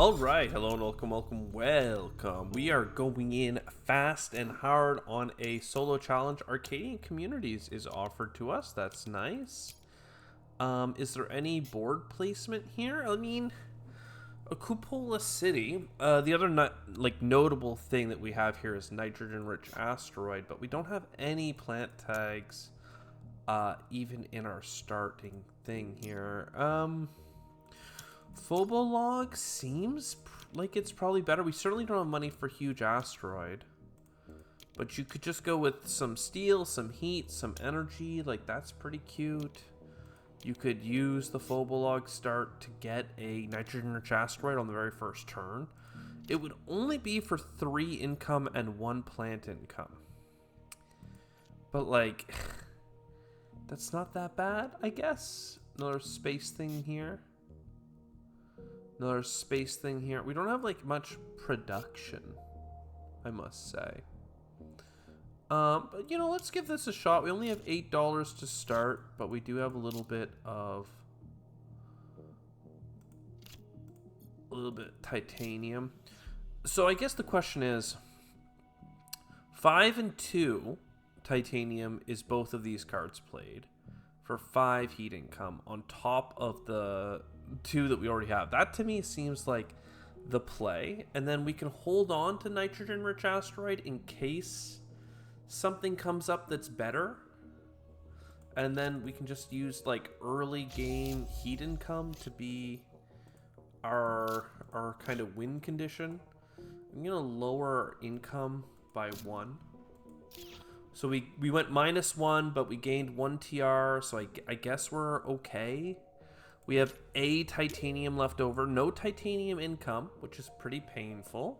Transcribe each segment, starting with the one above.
All right, hello and welcome. We are going in fast and hard on a solo challenge. Arcadian Communities is offered to us. That's nice. Is there any board placement here? I mean, a Cupola City. The other notable thing that we have here is nitrogen-rich asteroid, but we don't have any plant tags, even in our starting thing here. Phobolog seems like it's probably better. We certainly don't have money for huge asteroid. But you could just go with some steel, some heat, some energy. Like, that's pretty cute. You could use the Phobolog start to get a nitrogen-rich asteroid on the very first turn. It would only be for 3 income and 1 plant income. But, like, that's not that bad, I guess. Another space thing here. Another space thing here. We don't have like much production, I must say. But you know, let's give this a shot. We only have $8 to start, but we do have a little bit titanium. So I guess the question is, 5 and 2 titanium is both of these cards played for 5 heat income on top of the 2 that we already have. That to me seems like the play, and then we can hold on to nitrogen rich asteroid in case something comes up that's better, and then we can just use like early game heat income to be our kind of win condition. I'm gonna lower our income by 1. So we went -1, but we gained 1 TR, so I guess we're okay. We have a titanium left over. No titanium income, which is pretty painful.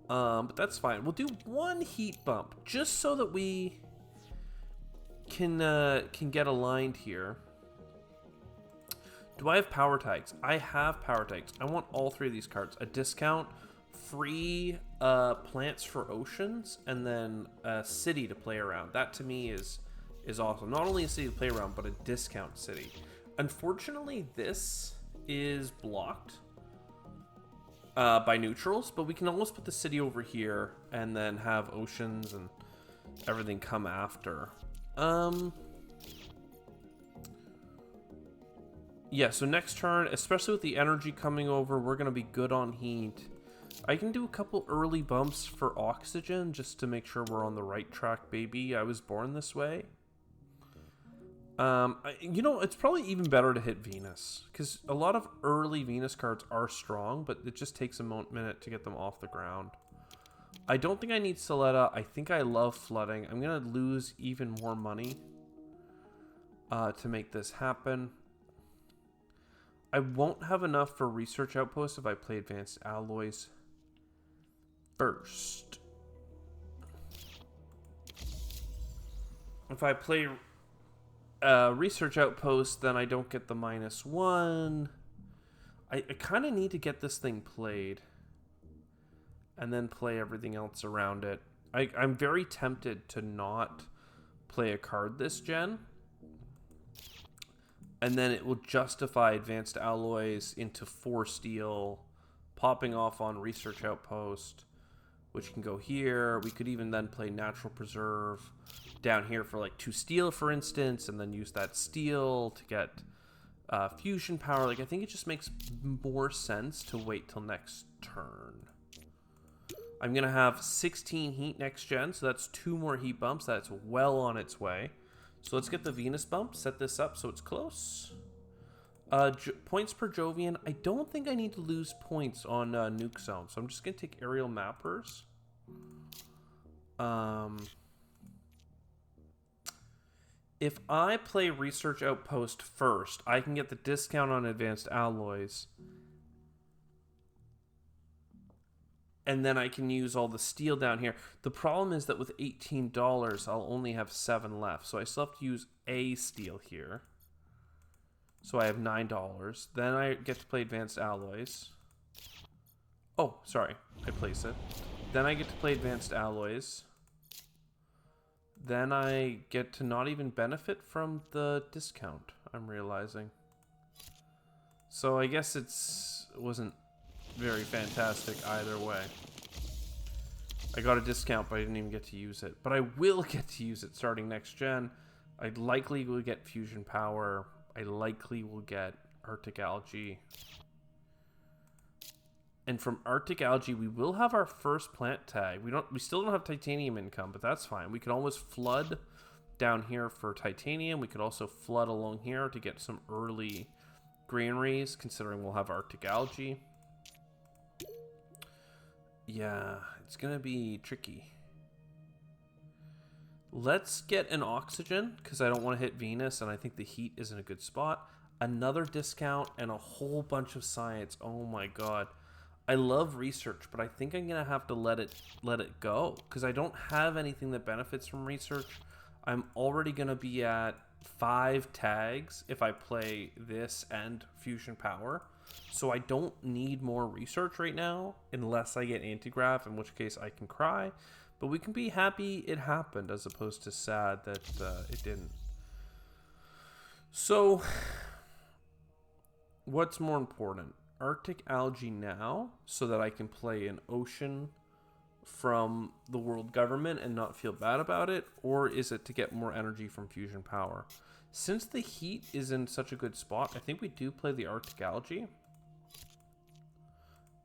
But that's fine. We'll do 1 heat bump, just so that we can get aligned here. Do I have power tags? I have power tags. I want all 3 of these cards. A discount, free plants for oceans, and then a city to play around. That to me is awesome. Not only a city to play around, but a discount city. Unfortunately, this is blocked by neutrals, but we can almost put the city over here and then have oceans and everything come after. Yeah, so next turn, especially with the energy coming over, we're going to be good on heat. I can do a couple early bumps for oxygen just to make sure we're on the right track, baby. I was born this way. You know, it's probably even better to hit Venus, because a lot of early Venus cards are strong, but it just takes a minute to get them off the ground. I don't think I need Soletta. I think I love flooding. I'm going to lose even more money to make this happen. I won't have enough for research outposts if I play advanced alloys first. If I play research outpost, then I don't get the -1. I kind of need to get this thing played and then play everything else around it. I'm very tempted to not play a card this gen, and then it will justify advanced alloys into 4 steel, popping off on research outpost, which can go here. We could even then play natural preserve down here for like 2 steel, for instance, and then use that steel to get fusion power. Like, I think it just makes more sense to wait till next turn. I'm gonna have 16 heat next gen, so that's 2 more heat bumps. That's well on its way. So let's get the Venus bump, set this up so it's close. Points per Jovian. I don't think I need to lose points on nuke zone, so I'm just gonna take aerial mappers. If I play research outpost first, I can get the discount on advanced alloys, and then I can use all the steel down here. The problem is that with $18, I'll only have 7 left, so I still have to use a steel here. So I have $9. Then I get to play advanced alloys. Oh, sorry, I place it. Then I get to play advanced alloys. Then I get to not even benefit from the discount, I'm realizing. So I guess it wasn't very fantastic either way. I got a discount, but I didn't even get to use it. But I will get to use it starting next gen. I likely will get fusion power. I likely will get Arctic algae. And from Arctic algae, we will have our first plant tag. We still don't have titanium income, but that's fine. We can always flood down here for titanium. We could also flood along here to get some early granaries, considering we'll have Arctic algae. Yeah, it's gonna be tricky. Let's get an oxygen, because I don't want to hit Venus, and I think the heat is in a good spot. Another discount and a whole bunch of science. Oh my god. I love research, but I think I'm gonna have to let it go, because I don't have anything that benefits from research. I'm already gonna be at 5 tags if I play this and fusion power. So I don't need more research right now, unless I get anti-grav, in which case I can cry. But we can be happy it happened, as opposed to sad that it didn't. So, what's more important? Arctic algae now, so that I can play an ocean from the world government and not feel bad about it? Or is it to get more energy from fusion power? Since the heat is in such a good spot, I think we do play the Arctic algae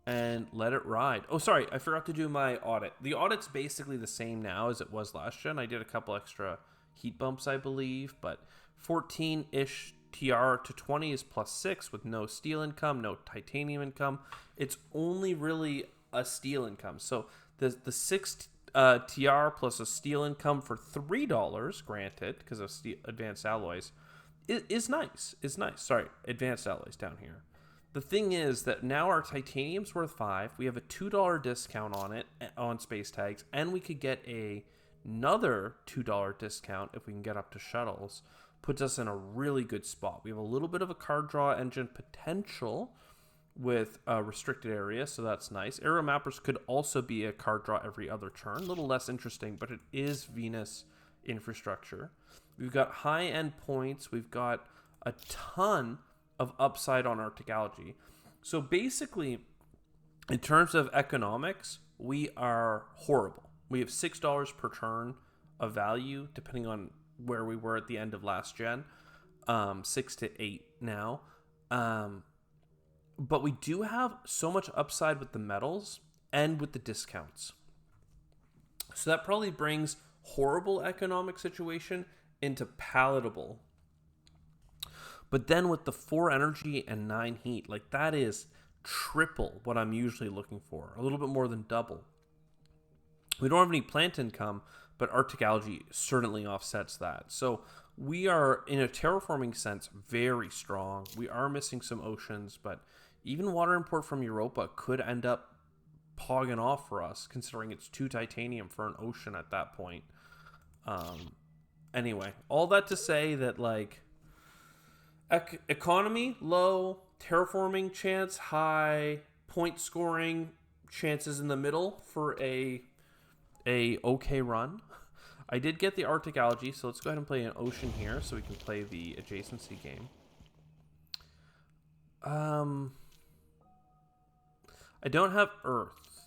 and let it ride. Oh, sorry, I forgot to do my audit. The audit's basically the same now as it was last gen. I did a couple extra heat bumps, I believe, but 14-ish TR to 20 is +6 with no steel income, no titanium income. It's only really a steel income. So the 6 TR plus a steel income for $3, granted, because of advanced alloys, is nice. Is nice. Sorry, advanced alloys down here. The thing is that now our titanium's worth 5. We have a $2 discount on it on space tags, and we could get another $2 discount if we can get up to shuttles. Puts us in a really good spot. We have a little bit of a card draw engine potential with a restricted area, so that's nice. Aero mappers could also be a card draw every other turn. A little less interesting, but it is Venus infrastructure. We've got high-end points. We've got a ton of upside on Arctic algae. So basically, in terms of economics, we are horrible. We have $6 per turn of value, depending on where we were at the end of last gen. 6 to 8 now. But we do have so much upside with the metals and with the discounts. So that probably brings horrible economic situation into palatable. But then with the 4 energy and 9 heat, like that is triple what I'm usually looking for. A little bit more than double. We don't have any plant income, but Arctic algae certainly offsets that. So we are, in a terraforming sense, very strong. We are missing some oceans, but even water import from Europa could end up pogging off for us, considering it's 2 titanium for an ocean at that point. Anyway, all that to say that, like, economy low, terraforming chance high, point scoring chances in the middle for a okay run. I did get the Arctic algae, so let's go ahead and play an ocean here so we can play the adjacency game. I don't have earth.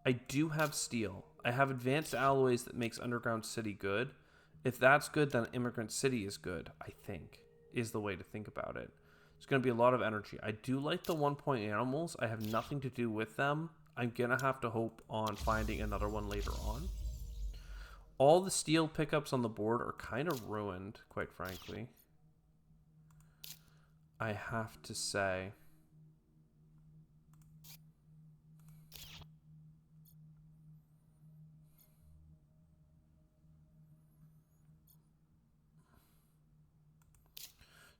I do have steel. I have advanced alloys that makes Underground City good. If that's good, then Immigrant City is good, I think, is the way to think about it. It's going to be a lot of energy. I do like the 1-point animals. I have nothing to do with them. I'm going to have to hope on finding another one later on. All the steel pickups on the board are kind of ruined, quite frankly. I have to say.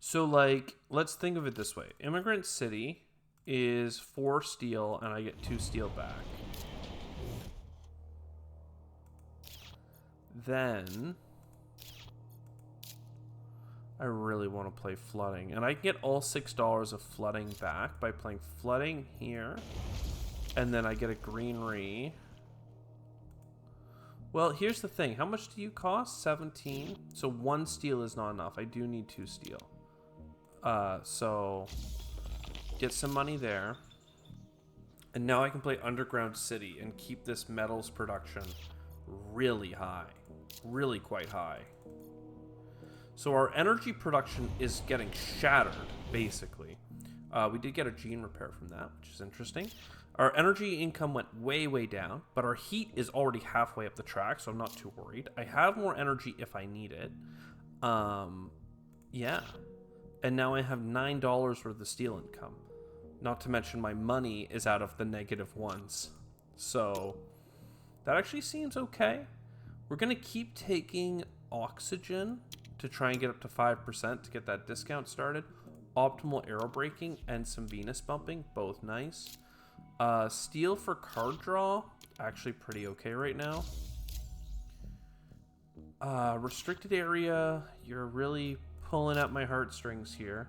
So, like, let's think of it this way. Immigrant City is 4 steel, and I get 2 steel back. Then I really want to play flooding, and I can get all $6 of flooding back by playing flooding here, and then I get a greenery. Well, here's the thing. How much do you cost? 17. So 1 steel is not enough. I do need 2 steel. So get some money there. And now I can play Underground City and keep this metals production really high. Really quite high. So our energy production is getting shattered, basically. We did get a gene repair from that, which is interesting. Our energy income went way, way down, but our heat is already halfway up the track, so I'm not too worried. I have more energy if I need it. Yeah. And now I have $9 worth of steel income. Not to mention my money is out of the negative ones. So that actually seems okay. We're going to keep taking oxygen to try and get up to 5% to get that discount started. Optimal arrow braking and some Venus bumping, both nice. Steel for card draw, actually pretty okay right now. Restricted area, you're really pulling at my heartstrings here.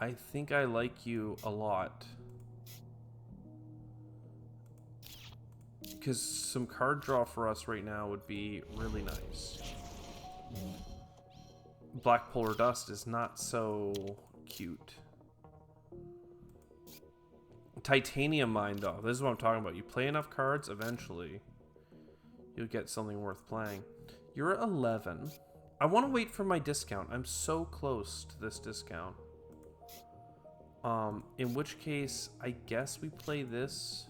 I think I like you a lot. Because some card draw for us right now would be really nice. Black Polar Dust is not so cute. Titanium Mine, though. This is what I'm talking about. You play enough cards, eventually you'll get something worth playing. You're at 11. I want to wait for my discount. I'm so close to this discount. In which case, I guess we play this.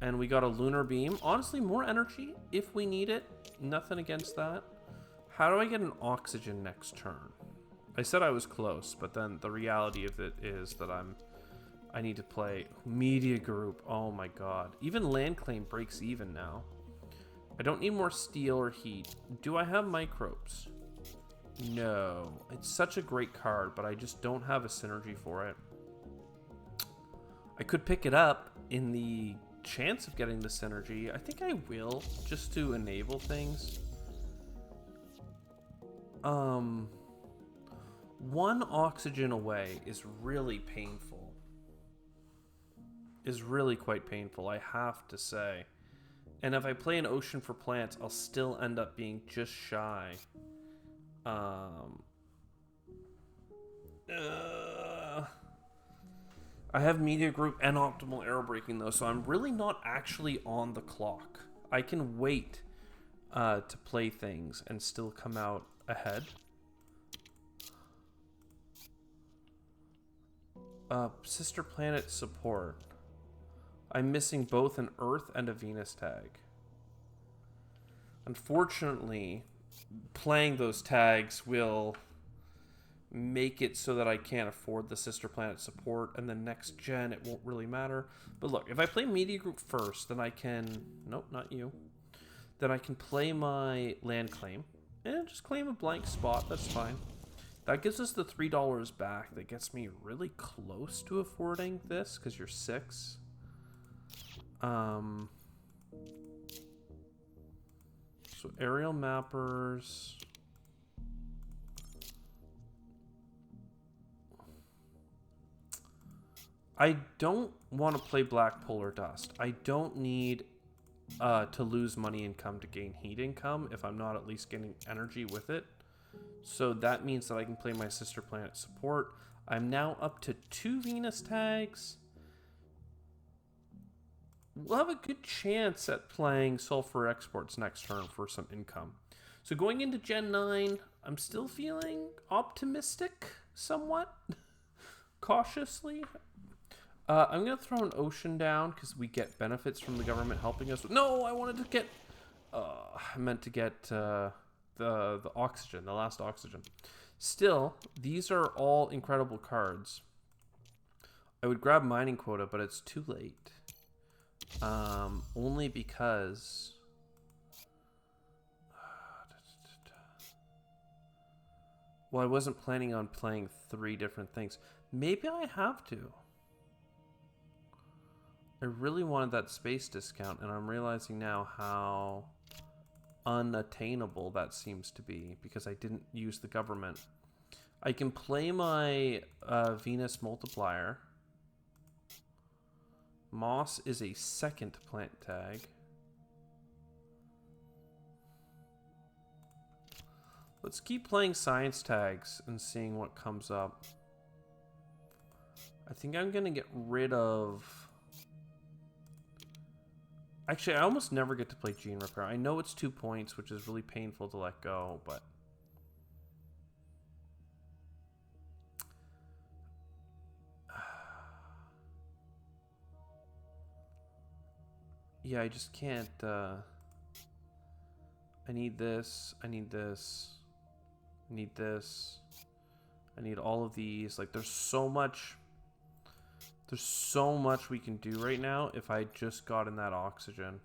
And we got a Lunar Beam. Honestly, more energy if we need it. Nothing against that. How do I get an oxygen next turn? I said I was close, but then the reality of it is that I need to play Media Group. Oh my god. Even Land Claim breaks even now. I don't need more steel or heat. Do I have microbes? No. It's such a great card, but I just don't have a synergy for it. I could pick it up in the chance of getting the synergy. I think I will, just to enable things. One oxygen away is really painful. Is really quite painful, I have to say. And if I play an Ocean for Plants, I'll still end up being just shy. I have Media Group and Optimal Arrow Braking, though, so I'm really not actually on the clock. I can wait to play things and still come out ahead. Sister Planet support. I'm missing both an Earth and a Venus tag. Unfortunately, playing those tags will make it so that I can't afford the Sister Planet support, and then next gen it won't really matter. But look, if I play Media Group first, then I can... Nope, not you. Then I can play my Land Claim, and just claim a blank spot, that's fine. That gives us the $3 back. That gets me really close to affording this, because you're 6. So aerial mappers. I don't want to play Black Polar Dust. I don't need to lose money income to gain heat income if I'm not at least getting energy with it. So that means that I can play my Sister Planet support. I'm now up to 2 Venus tags. We'll have a good chance at playing Sulfur Exports next turn for some income. So going into Gen 9, I'm still feeling optimistic, somewhat. Cautiously. I'm going to throw an Ocean down because we get benefits from the government helping us. No, I wanted to get... I meant to get the oxygen, the last oxygen. Still, these are all incredible cards. I would grab Mining Quota, but it's too late. Only because... Well, I wasn't planning on playing 3 different things. Maybe I have to. I really wanted that space discount, and I'm realizing now how unattainable that seems to be because I didn't use the government. I can play my Venus multiplier. Moss is a 2nd plant tag. Let's keep playing science tags and seeing what comes up. I think I'm going to get rid of... Actually, I almost never get to play Gene Repair. I know it's 2 points, which is really painful to let go, but... Yeah, I just can't... I need this. I need this. I need this. I need all of these. Like, there's so much... There's so much we can do right now if I just got in that oxygen.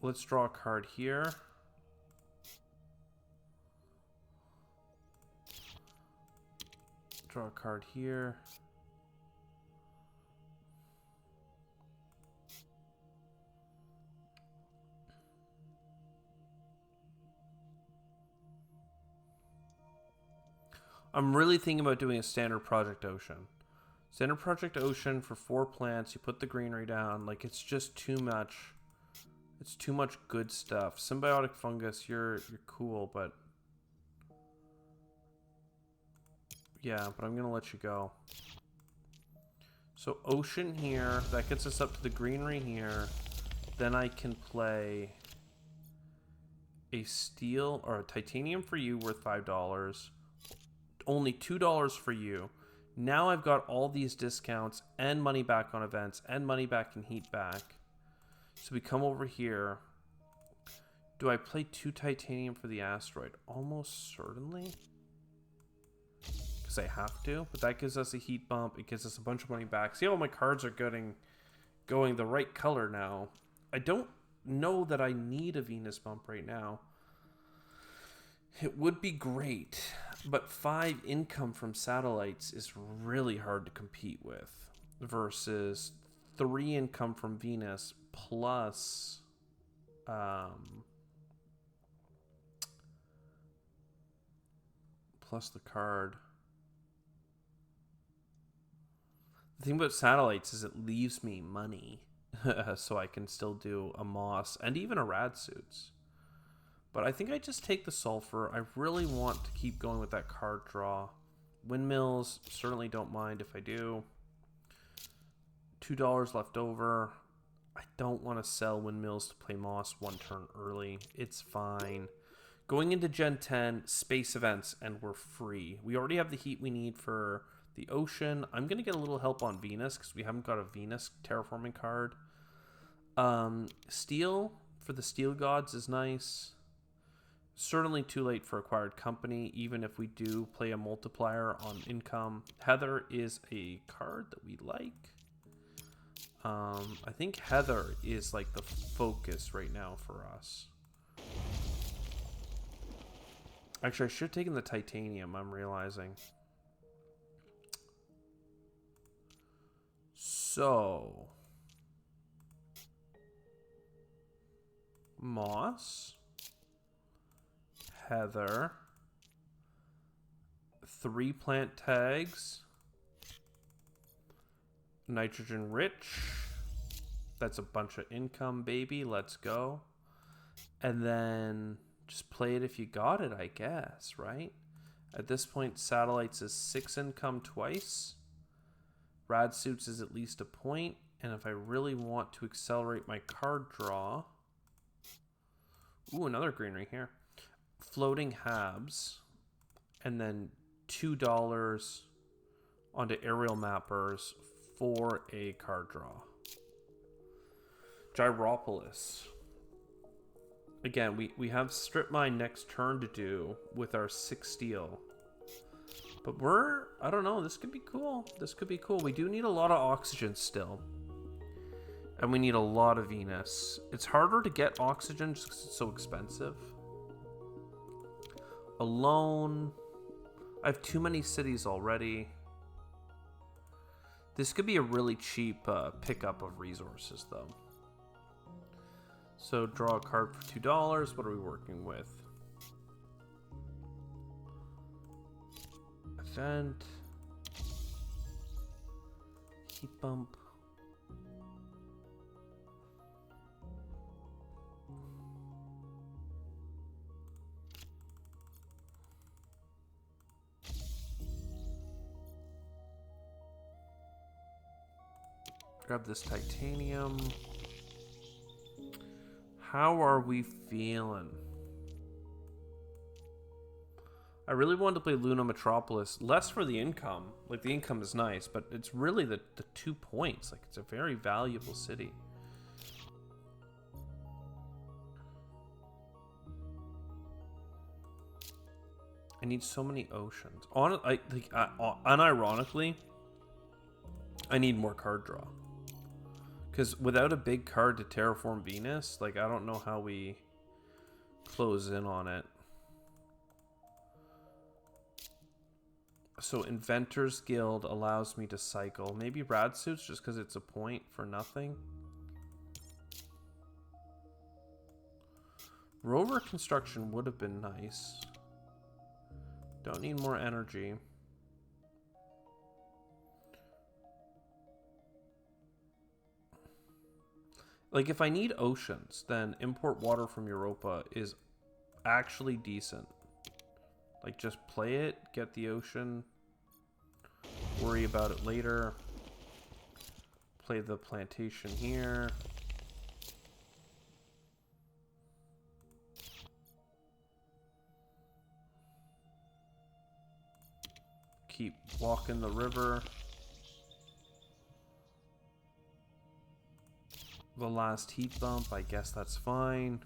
Let's draw a card here. Draw a card here. I'm really thinking about doing a standard Project Ocean. Standard Project Ocean for 4 plants. You put the greenery down. Like, it's just too much. It's too much good stuff. Symbiotic Fungus, you're cool, but... Yeah, but I'm going to let you go. So Ocean here. That gets us up to the greenery here. Then I can play a steel or a titanium for you worth $5. Only $2 for you. Now I've got all these discounts and money back on events and money back in heat back. So we come over here. Do I play 2 titanium for the asteroid? Almost certainly. Because I have to. But that gives us a heat bump. It gives us a bunch of money back. See how my cards are going the right color now. I don't know that I need a Venus bump right now. It would be great, but 5 income from satellites is really hard to compete with versus 3 income from Venus plus plus the card. The thing about satellites is it leaves me money so I can still do a Moss and even a Rad Suits. But I think I just take the sulfur. I really want to keep going with that card draw. Windmills, certainly don't mind if I do. $2 left over. I don't want to sell windmills to play Moss 1 turn early. It's fine. Going into Gen 10, space events, and we're free. We already have the heat we need for the ocean. I'm going to get a little help on Venus because we haven't got a Venus terraforming card. Steel for the Steel Gods is nice. Certainly too late for Acquired Company, even if we do play a multiplier on income. Heather is a card that we like. I think Heather is like the focus right now for us. Actually, I should have taken the titanium, I'm realizing. So... Moss... Heather, 3 plant tags, nitrogen rich, that's a bunch of income, baby, let's go. And then just play it if you got it, I guess, right? At this point, satellites is 6 income twice, Rad Suits is at least a point, and if I really want to accelerate my card draw, ooh, another greenery here. Floating Habs, and then $2 onto aerial mappers for a card draw. Gyropolis. Again, we have Strip Mine next turn to do with our 6 steel. But I don't know, this could be cool. This could be cool. We do need a lot of oxygen still. And we need a lot of Venus. It's harder to get oxygen just because it's so expensive. Alone. I have too many cities already. This could be a really cheap pickup of resources, though. So draw a card for $2. What are we working with? Event. Heat bump. Grab this titanium. How are we feeling? I really wanted to play Luna Metropolis, less for the income. Like, the income is nice, but it's really the 2 points. Like, it's a very valuable city. I need so many oceans. Unironically, I need more card draw. Because without a big card to terraform Venus, like, I don't know how we close in on it. So Inventors Guild allows me to cycle. Maybe Rad Suits just because it's a point for nothing. Rover Construction would have been nice. Don't need more energy. Like, if I need oceans, then import water from Europa is actually decent. Like, just play it, get the ocean, worry about it later. Play the plantation here. Keep walking the river. The last heat bump, I guess that's fine.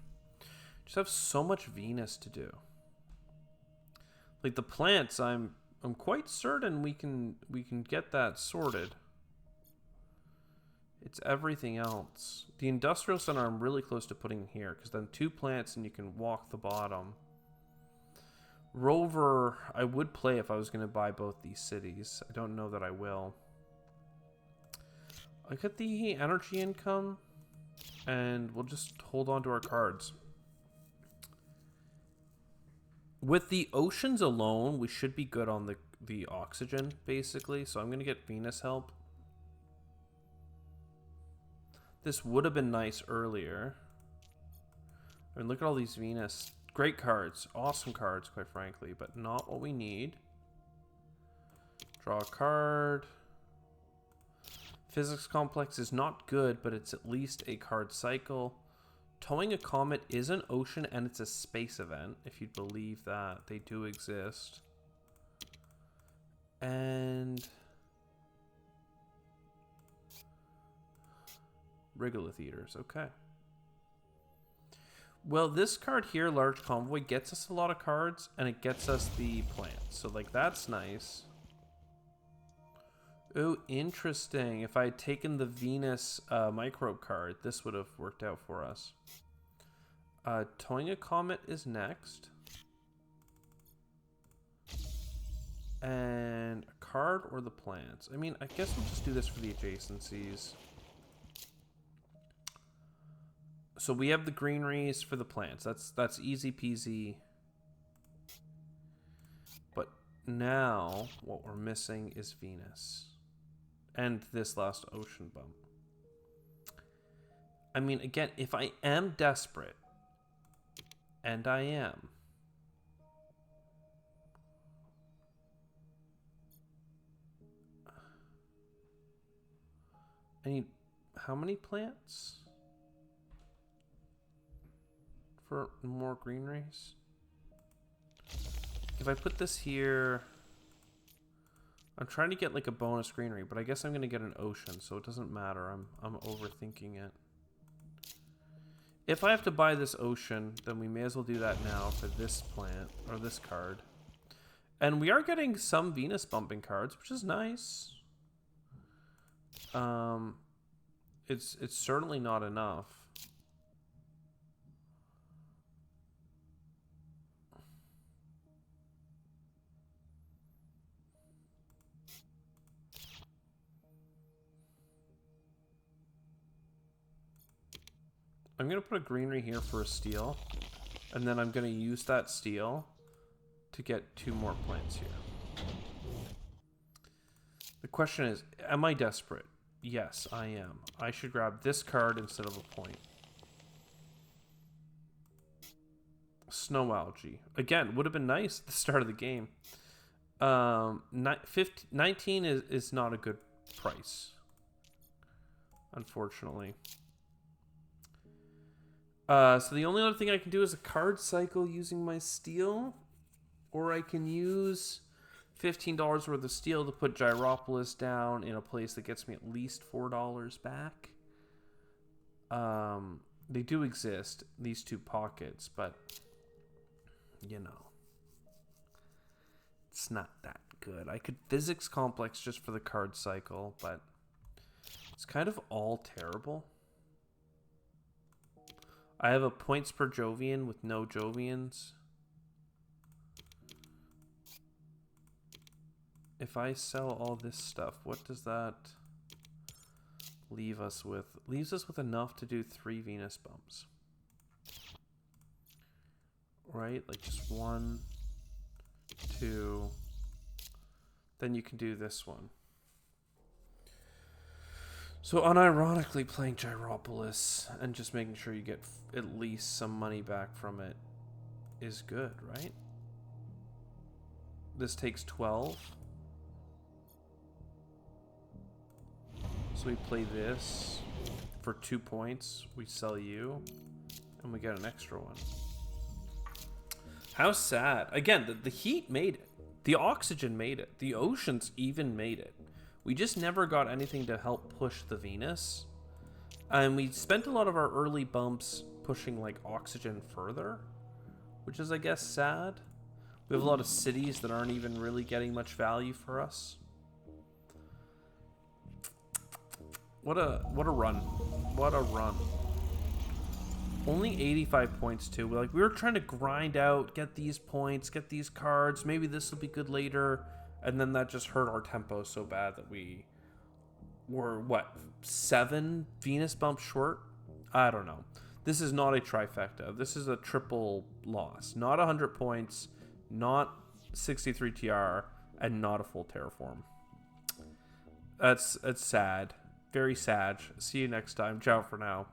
Just have so much Venus to do. Like, the plants, I'm quite certain we can get that sorted. It's everything else. The industrial center I'm really close to putting here, because then 2 plants and you can walk the bottom. Rover, I would play if I was going to buy both these cities. I don't know that I will. I get the energy income, and we'll just hold on to our cards. With the oceans alone, we should be good on the oxygen, basically. So I'm going to get Venus help. This would have been nice earlier. I mean, look at all these Venus. Great cards. Awesome cards, quite frankly. But not what we need. Draw a card. Physics Complex is not good, but it's at least a card cycle. Towing a Comet is an ocean and it's a space event, if you believe that. They do exist. And Regolith Eaters, okay. Well, this card here, Large Convoy, gets us a lot of cards, and it gets us the plants. So, like, that's nice. Oh, interesting. If I had taken the Venus microbe card, this would have worked out for us. Towing a Comet is next. And a card or the plants? I mean, I guess we'll just do this for the adjacencies. So we have the greeneries for the plants. That's easy peasy. But now what we're missing is Venus. And this last ocean bump. I mean, again, if I am desperate, and I am, I need how many plants for more greeneries? If I put this here, I'm trying to get like a bonus greenery, but I guess I'm gonna get an ocean, so it doesn't matter. I'm overthinking it. If I have to buy this ocean, then we may as well do that now for this plant or this card. And we are getting some Venus bumping cards, which is nice. It's certainly not enough. I'm going to put a greenery here for a steel, and then I'm going to use that steel to get 2 more plants here. The question is, am I desperate? Yes, I am. I should grab this card instead of a point. Snow Algae. Again, would have been nice at the start of the game. 19 is not a good price. unfortunately. So the only other thing I can do is a card cycle using my steel, or I can use $15 worth of steel to put Gyropolis down in a place that gets me at least $4 back. They do exist, these two pockets, but you know, it's not that good. I could Physics Complex just for the card cycle, but it's kind of all terrible. I have a points per Jovian with no Jovians. If I sell all this stuff, what does that leave us with? Leaves us with enough to do 3 Venus bumps. Right? Like just 1, 2. Then you can do this one. So unironically, playing Gyropolis and just making sure you get at least some money back from it is good, right? This takes 12. So we play this for 2 points. We sell you, and we get an extra one. How sad. Again, the heat made it. The oxygen made it. The oceans even made it. We just never got anything to help push the Venus. And we spent a lot of our early bumps pushing like oxygen further, which is, I guess, sad. We have a lot of cities that aren't even really getting much value for us. What a run. What a run. Only 85 points too. We were trying to grind out, get these points, get these cards. Maybe this will be good later. And then that just hurt our tempo so bad that we were, what, 7 Venus bumps short? I don't know. This is not a trifecta. This is a triple loss. Not 100 points, not 63 TR, and not a full Terraform. That's sad. Very sad. See you next time. Ciao for now.